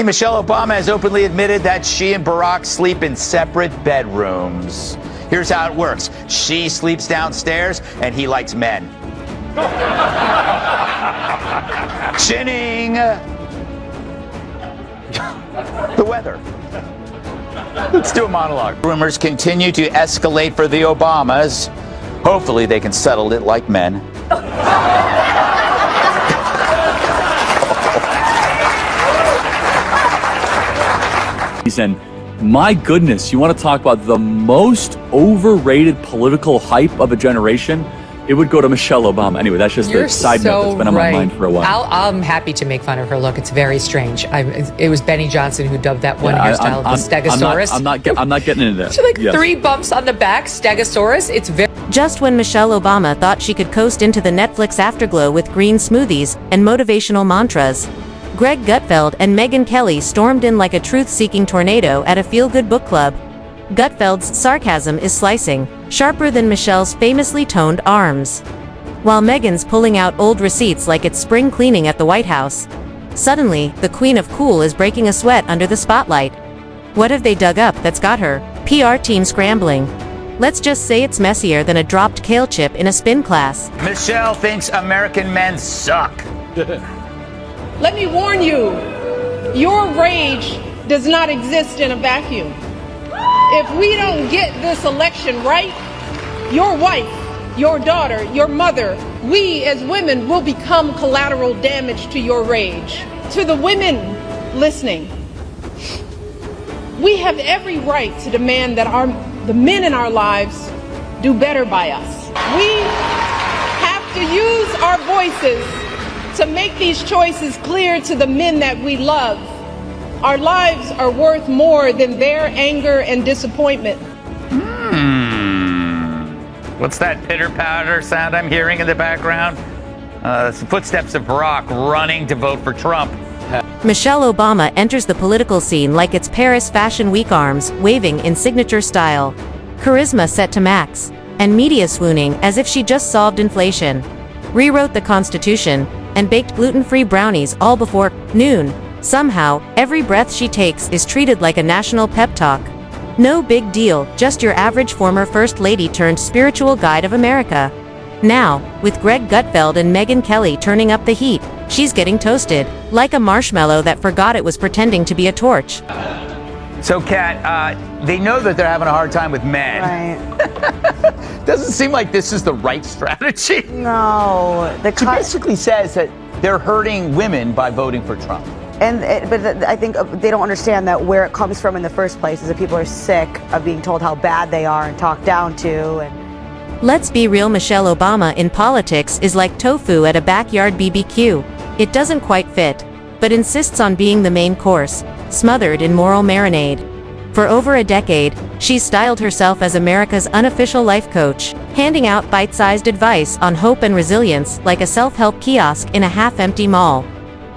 Michelle Obama has openly admitted that she and Barack sleep in separate bedrooms. Here's how it works. She sleeps downstairs, and he likes men. Chinning. The weather. Let's do a monologue. Rumors continue to escalate for the Obamas. Hopefully they can settle it like men. And my goodness, you want to talk about the most overrated political hype of a generation? It would go to Michelle Obama. Anyway, that's just a side note that's been on my mind for a while. I'm happy to make fun of her look. It's very strange. It was Benny Johnson who dubbed that one hairstyle the Stegosaurus. I'm not getting into that. She three bumps on the back, Stegosaurus. It's very... Just when Michelle Obama thought she could coast into the Netflix afterglow with green smoothies and motivational mantras, Greg Gutfeld and Megyn Kelly stormed in like a truth-seeking tornado at a feel-good book club. Gutfeld's sarcasm is slicing, sharper than Michelle's famously toned arms. While Megyn's pulling out old receipts like it's spring cleaning at the White House. Suddenly, the queen of cool is breaking a sweat under the spotlight. What have they dug up that's got her PR team scrambling? Let's just say it's messier than a dropped kale chip in a spin class. Michelle thinks American men suck. Let me warn you, your rage does not exist in a vacuum. If we don't get this election right, your wife, your daughter, your mother, we as women will become collateral damage to your rage. To the women listening, we have every right to demand that the men in our lives do better by us. We have to use our voices to make these choices clear to the men that we love. Our lives are worth more than their anger and disappointment. What's that pitter-patter sound I'm hearing in the background? It's the footsteps of Barack running to vote for Trump. Michelle Obama enters the political scene like it's Paris Fashion Week, arms waving in signature style. Charisma set to max, and media swooning as if she just solved inflation, rewrote the Constitution, and baked gluten-free brownies all before noon. Somehow, every breath she takes is treated like a national pep talk. No big deal, just your average former First Lady turned spiritual guide of America. Now, with Greg Gutfeld and Megyn Kelly turning up the heat, she's getting toasted, like a marshmallow that forgot it was pretending to be a torch. So, Kat, they know that they're having a hard time with men. Right. Doesn't seem like this is the right strategy. No. She basically says that they're hurting women by voting for Trump. But I think they don't understand that where it comes from in the first place is that people are sick of being told how bad they are and talked down to. Let's be real, Michelle Obama in politics is like tofu at a backyard BBQ. It doesn't quite fit, but insists on being the main course, smothered in moral marinade. For over a decade, she's styled herself as America's unofficial life coach, handing out bite-sized advice on hope and resilience like a self-help kiosk in a half-empty mall.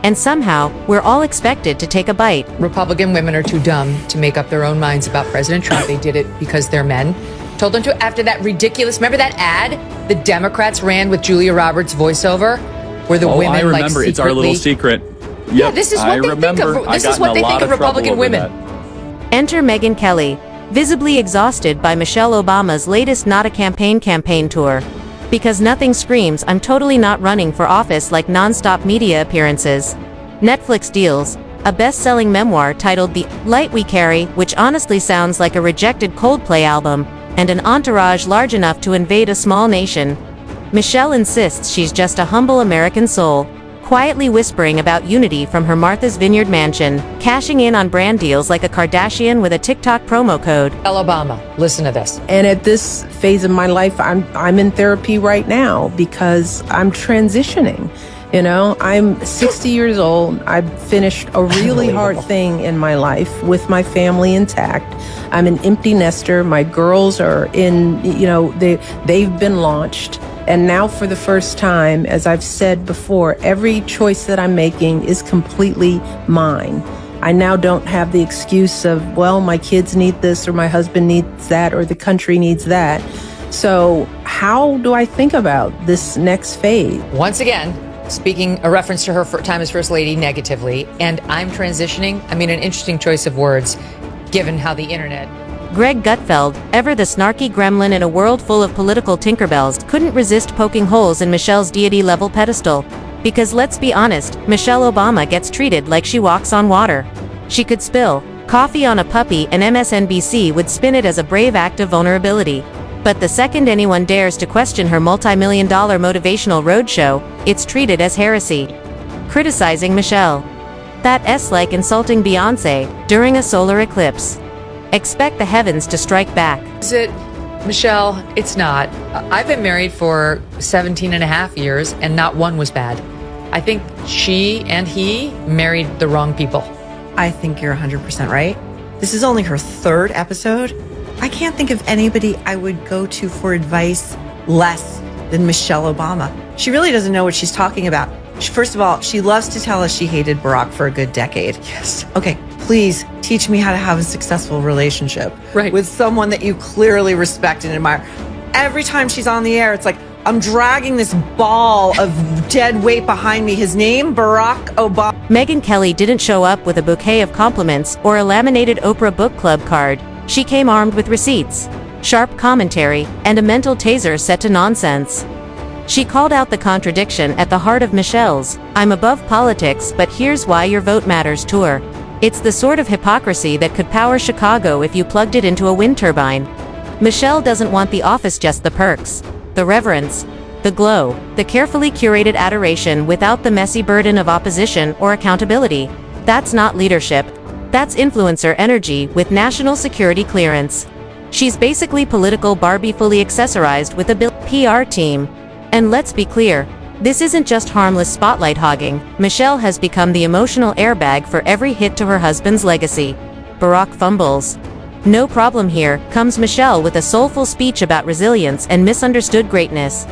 And somehow, we're all expected to take a bite. Republican women are too dumb to make up their own minds about President Trump. They did it because they're men. Told them to after that ridiculous, remember that ad the Democrats ran with Julia Roberts voiceover? Where the women I remember. secretly... It's our little secret. Yep, yeah, this is what they think of. This is what they think of Republican women. Enter Megyn Kelly, visibly exhausted by Michelle Obama's latest Not a Campaign tour. Because nothing screams I'm totally not running for office like non-stop media appearances, Netflix deals, a best-selling memoir titled The Light We Carry, which honestly sounds like a rejected Coldplay album, and an entourage large enough to invade a small nation. Michelle insists she's just a humble American soul, quietly whispering about unity from her Martha's Vineyard mansion, cashing in on brand deals like a Kardashian with a TikTok promo code. Obama, listen to this. And at this phase of my life, I'm in therapy right now because I'm transitioning. You know, I'm 60 years old. I've finished a really hard thing in my life with my family intact. I'm an empty nester. My girls are in, they've been launched. And now for the first time, as I've said before, every choice that I'm making is completely mine. I now don't have the excuse of, well, my kids need this or my husband needs that or the country needs that. So how do I think about this next phase? Once again, speaking a reference to her time as First Lady negatively, and I'm transitioning. I mean, an interesting choice of words, given how the internet. Greg Gutfeld, ever the snarky gremlin in a world full of political Tinkerbells, couldn't resist poking holes in Michelle's deity-level pedestal. Because let's be honest, Michelle Obama gets treated like she walks on water. She could spill coffee on a puppy and MSNBC would spin it as a brave act of vulnerability. But the second anyone dares to question her multi-million-dollar motivational roadshow, it's treated as heresy. Criticizing Michelle. That's like insulting Beyoncé during a solar eclipse. Expect the heavens to strike back. Is it, Michelle? It's not. I've been married for 17 and a half years, and not one was bad. I think she and he married the wrong people. I think you're 100% right. This is only her third episode. I can't think of anybody I would go to for advice less than Michelle Obama. She really doesn't know what she's talking about. First of all, she loves to tell us she hated Barack for a good decade. Yes. Okay, please teach me how to have a successful relationship with someone that you clearly respect and admire. Every time she's on the air, it's like, I'm dragging this ball of dead weight behind me. His name, Barack Obama. Megyn Kelly didn't show up with a bouquet of compliments or a laminated Oprah Book Club card. She came armed with receipts, sharp commentary, and a mental taser set to nonsense. She called out the contradiction at the heart of Michelle's "I'm above politics, but here's why your vote matters" tour. It's the sort of hypocrisy that could power Chicago if you plugged it into a wind turbine. Michelle doesn't want the office, just the perks, the reverence, the glow, the carefully curated adoration without the messy burden of opposition or accountability. That's not leadership. That's influencer energy with national security clearance. She's basically political Barbie fully accessorized with a PR team. And let's be clear, this isn't just harmless spotlight hogging. Michelle has become the emotional airbag for every hit to her husband's legacy. Barack fumbles. No problem, here comes Michelle with a soulful speech about resilience and misunderstood greatness.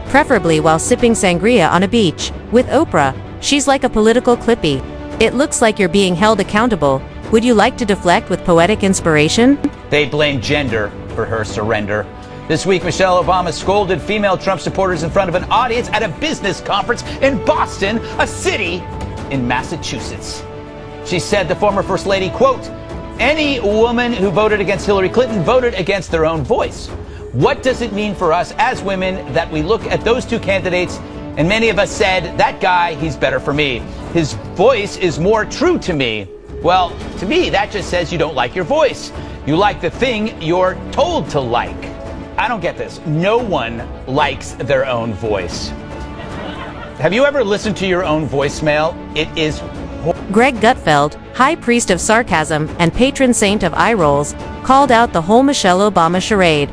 Preferably while sipping sangria on a beach. With Oprah, she's like a political Clippy. It looks like you're being held accountable. Would you like to deflect with poetic inspiration? They blame gender for her surrender. This week, Michelle Obama scolded female Trump supporters in front of an audience at a business conference in Boston, a city in Massachusetts. She said the former First Lady, quote, "Any woman who voted against Hillary Clinton voted against their own voice. What does it mean for us as women that we look at those two candidates and many of us said, that guy, he's better for me. His voice is more true to me." Well, to me, that just says you don't like your voice. You like the thing you're told to like. I don't get this. No one likes their own voice. Have you ever listened to your own voicemail? It is Greg Gutfeld, high priest of sarcasm and patron saint of eye rolls, called out the whole Michelle Obama charade.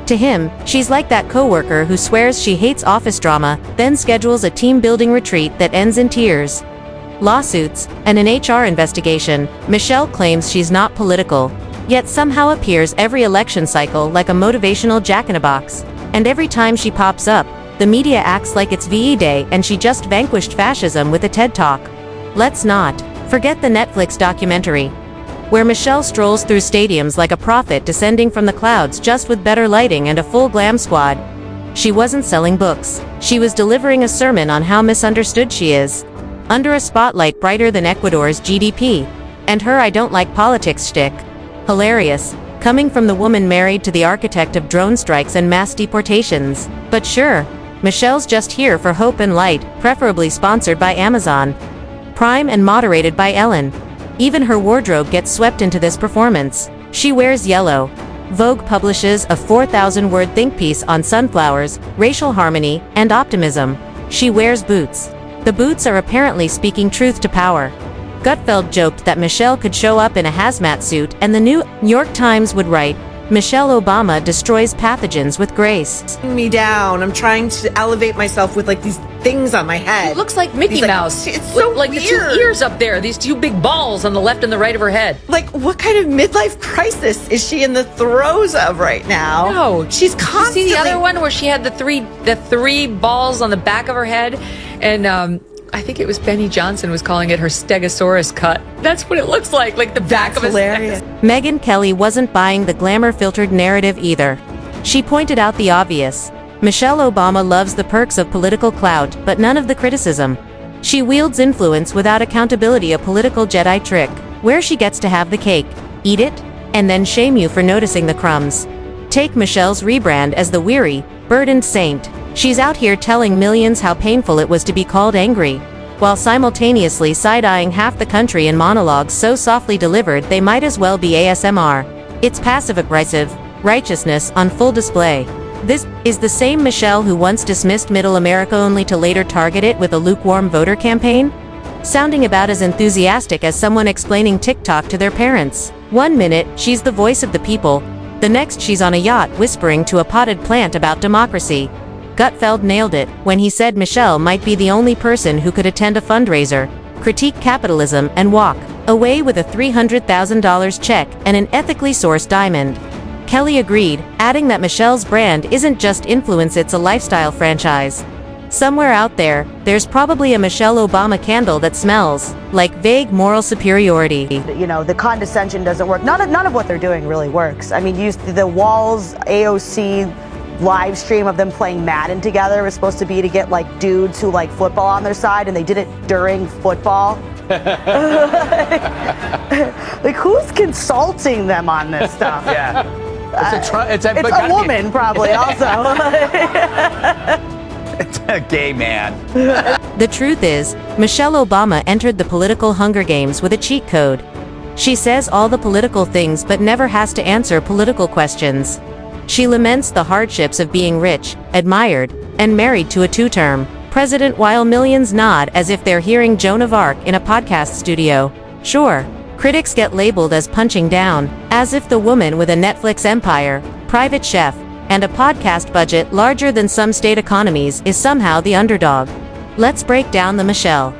To him, she's like that coworker who swears she hates office drama, then schedules a team-building retreat that ends in tears, lawsuits, and an HR investigation. Michelle claims she's not political, yet somehow appears every election cycle like a motivational jack-in-a-box. And every time she pops up, the media acts like it's VE Day and she just vanquished fascism with a TED Talk. Let's not forget the Netflix documentary, where Michelle strolls through stadiums like a prophet descending from the clouds, just with better lighting and a full glam squad. She wasn't selling books. She was delivering a sermon on how misunderstood she is, under a spotlight brighter than Ecuador's GDP. And her "I don't like politics" shtick. Hilarious, coming from the woman married to the architect of drone strikes and mass deportations. But sure, Michelle's just here for hope and light, preferably sponsored by Amazon Prime and moderated by Ellen. Even her wardrobe gets swept into this performance. She wears yellow. Vogue publishes a 4,000-word think piece on sunflowers, racial harmony, and optimism. She wears boots. The boots are apparently speaking truth to power. Gutfeld joked that Michelle could show up in a hazmat suit and the New York Times would write, "Michelle Obama destroys pathogens with grace." Me down. I'm trying to elevate myself with like these things on my head. It looks like Mickey Mouse. It's so like weird. The two ears up there, these two big balls on the left and the right of her head. Like, what kind of midlife crisis is she in the throes of right now? No, she's constantly. You see the other one where she had the three balls on the back of her head, and I think it was Benny Johnson was calling it her Stegosaurus cut. That's what it looks like the back of a hilarious. Megyn Kelly wasn't buying the glamour-filtered narrative either. She pointed out the obvious. Michelle Obama loves the perks of political clout, but none of the criticism. She wields influence without accountability, a political Jedi trick, where she gets to have the cake, eat it, and then shame you for noticing the crumbs. Take Michelle's rebrand as the weary, burdened saint. She's out here telling millions how painful it was to be called angry, while simultaneously side-eyeing half the country in monologues so softly delivered they might as well be ASMR. It's passive-aggressive righteousness on full display. This is the same Michelle who once dismissed Middle America only to later target it with a lukewarm voter campaign, sounding about as enthusiastic as someone explaining TikTok to their parents. One minute, she's the voice of the people, the next she's on a yacht whispering to a potted plant about democracy. Gutfeld nailed it when he said Michelle might be the only person who could attend a fundraiser, critique capitalism, and walk away with a $300,000 check and an ethically sourced diamond. Kelly agreed, adding that Michelle's brand isn't just influence, it's a lifestyle franchise. Somewhere out there, there's probably a Michelle Obama candle that smells like vague moral superiority. You know, the condescension doesn't work. None of what they're doing really works. I mean, the Walls AOC live stream of them playing Madden together was supposed to be to get like dudes who like football on their side, and they did it during football. Like, who's consulting them on this stuff? Yeah. It's a woman, probably, also. It's a gay man. The truth is, Michelle Obama entered the political Hunger Games with a cheat code. She says all the political things but never has to answer political questions. She laments the hardships of being rich, admired, and married to a two-term president while millions nod as if they're hearing Joan of Arc in a podcast studio. Sure, critics get labeled as punching down, as if the woman with a Netflix empire, private chef, and a podcast budget larger than some state economies is somehow the underdog. Let's break down the Michelle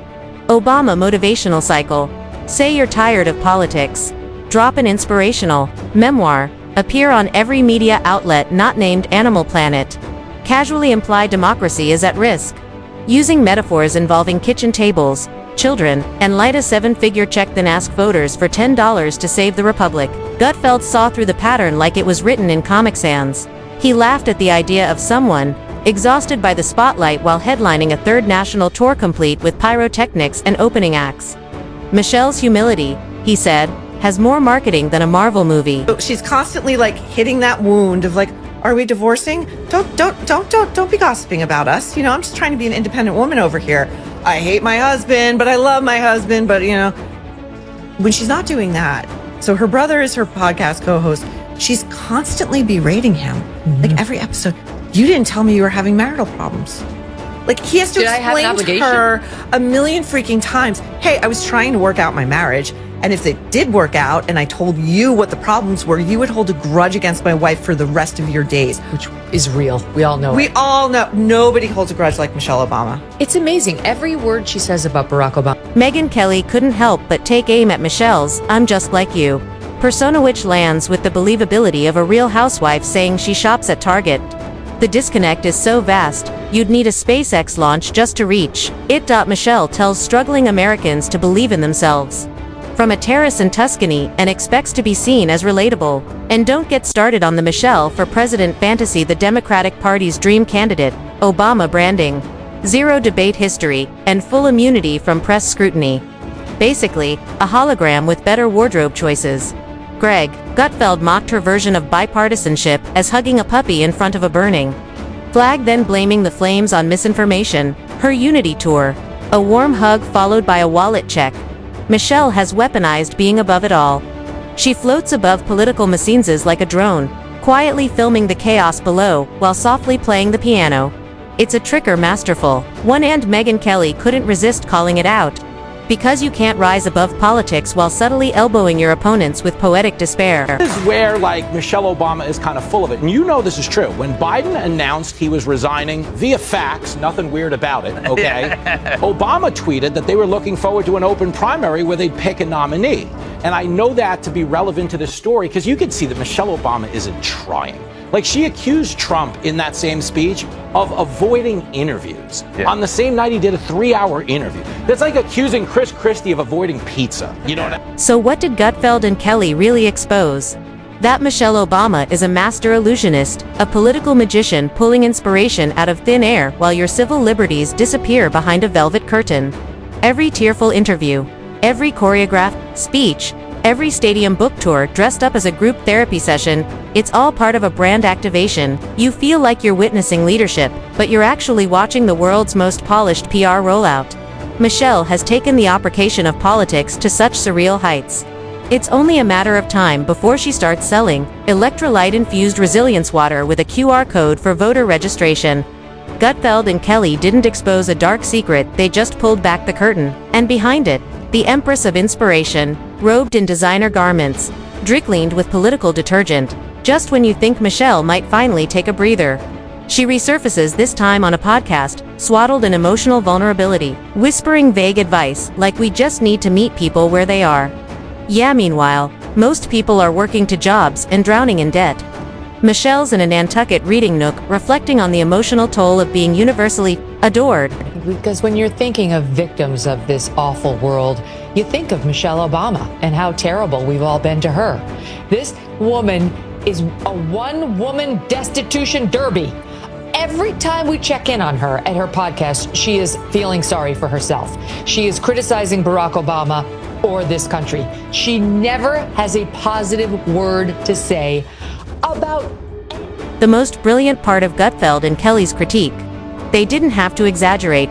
Obama motivational cycle. Say you're tired of politics. Drop an inspirational memoir. Appear on every media outlet not named Animal Planet. Casually imply democracy is at risk. Using metaphors involving kitchen tables, children, and light a seven-figure check, then ask voters for $10 to save the republic. Gutfeld saw through the pattern like it was written in Comic Sans. He laughed at the idea of someone exhausted by the spotlight while headlining a third national tour complete with pyrotechnics and opening acts. Michelle's humility, he said, has more marketing than a Marvel movie. She's constantly like hitting that wound of like, are we divorcing? Don't be gossiping about us. You know, I'm just trying to be an independent woman over here. I hate my husband, but I love my husband. But you know, when she's not doing that, so her brother is her podcast co-host. She's constantly berating him. Like every episode, you didn't tell me you were having marital problems. Like he has to explain to her a million freaking times, hey, I was trying to work out my marriage. And if it did work out and I told you what the problems were, you would hold a grudge against my wife for the rest of your days. Which is real. We all know it. We all know. Nobody holds a grudge like Michelle Obama. It's amazing. Every word she says about Barack Obama. Megyn Kelly couldn't help but take aim at Michelle's "I'm just like you" persona, which lands with the believability of a real housewife saying she shops at Target. The disconnect is so vast, you'd need a SpaceX launch just to reach it. Michelle tells struggling Americans to believe in themselves from a terrace in Tuscany and expects to be seen as relatable. And don't get started on the Michelle for President fantasy, the Democratic Party's dream candidate, Obama branding, zero debate history, and full immunity from press scrutiny. Basically, a hologram with better wardrobe choices. Greg Gutfeld mocked her version of bipartisanship as hugging a puppy in front of a burning flag, then blaming the flames on misinformation. Her unity tour, a warm hug followed by a wallet check. Michelle has weaponized being above it all. She floats above political machines like a drone, quietly filming the chaos below while softly playing the piano. It's a tricker masterful one, and Megyn Kelly couldn't resist calling it out. Because you can't rise above politics while subtly elbowing your opponents with poetic despair. This is where, like, Michelle Obama is kind of full of it. And you know this is true. When Biden announced he was resigning via fax, nothing weird about it, okay? Obama tweeted that they were looking forward to an open primary where they'd pick a nominee. And I know that to be relevant to this story because you can see that Michelle Obama isn't trying. Like, she accused Trump in that same speech of avoiding interviews. Yeah. On the same night he did a 3-hour interview. That's like accusing Chris Christie of avoiding pizza. You know what I mean? So what did Gutfeld and Kelly really expose? That Michelle Obama is a master illusionist, a political magician pulling inspiration out of thin air while your civil liberties disappear behind a velvet curtain. Every tearful interview, every choreographed speech, every stadium book tour dressed up as a group therapy session, it's all part of a brand activation. You feel like you're witnessing leadership, but you're actually watching the world's most polished PR rollout. Michelle has taken the application of politics to such surreal heights. It's only a matter of time before she starts selling electrolyte-infused resilience water with a QR code for voter registration. Gutfeld and Kelly didn't expose a dark secret, they just pulled back the curtain. And behind it, the Empress of Inspiration, robed in designer garments, drip-cleaned with political detergent, just when you think Michelle might finally take a breather. She resurfaces this time on a podcast, swaddled in emotional vulnerability, whispering vague advice like we just need to meet people where they are. Yeah, meanwhile, most people are working to jobs and drowning in debt. Michelle's in a Nantucket reading nook, reflecting on the emotional toll of being universally adored. Because when you're thinking of victims of this awful world, you think of Michelle Obama and how terrible we've all been to her. This woman is a one-woman destitution derby. Every time we check in on her at her podcast, she is feeling sorry for herself. She is criticizing Barack Obama or this country. She never has a positive word to say about the most brilliant part of Gutfeld and Kelly's critique. They didn't have to exaggerate.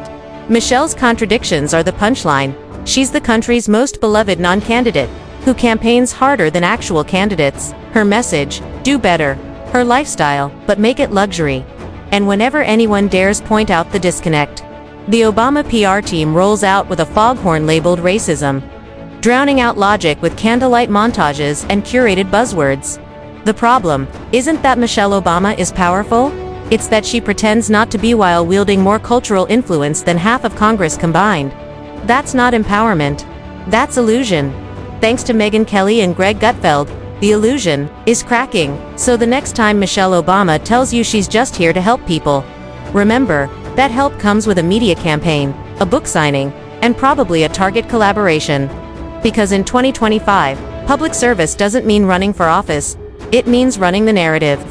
Michelle's contradictions are the punchline. She's the country's most beloved non-candidate, who campaigns harder than actual candidates. Her message, do better. Her lifestyle, but make it luxury. And whenever anyone dares point out the disconnect, the Obama PR team rolls out with a foghorn labeled racism, drowning out logic with candlelight montages and curated buzzwords. The problem isn't that Michelle Obama is powerful, it's that she pretends not to be while wielding more cultural influence than half of Congress combined. That's not empowerment. That's illusion. Thanks to Megyn Kelly and Greg Gutfeld, the illusion is cracking. So the next time Michelle Obama tells you she's just here to help people, remember, that help comes with a media campaign, a book signing, and probably a Target collaboration. Because in 2025, public service doesn't mean running for office, it means running the narrative.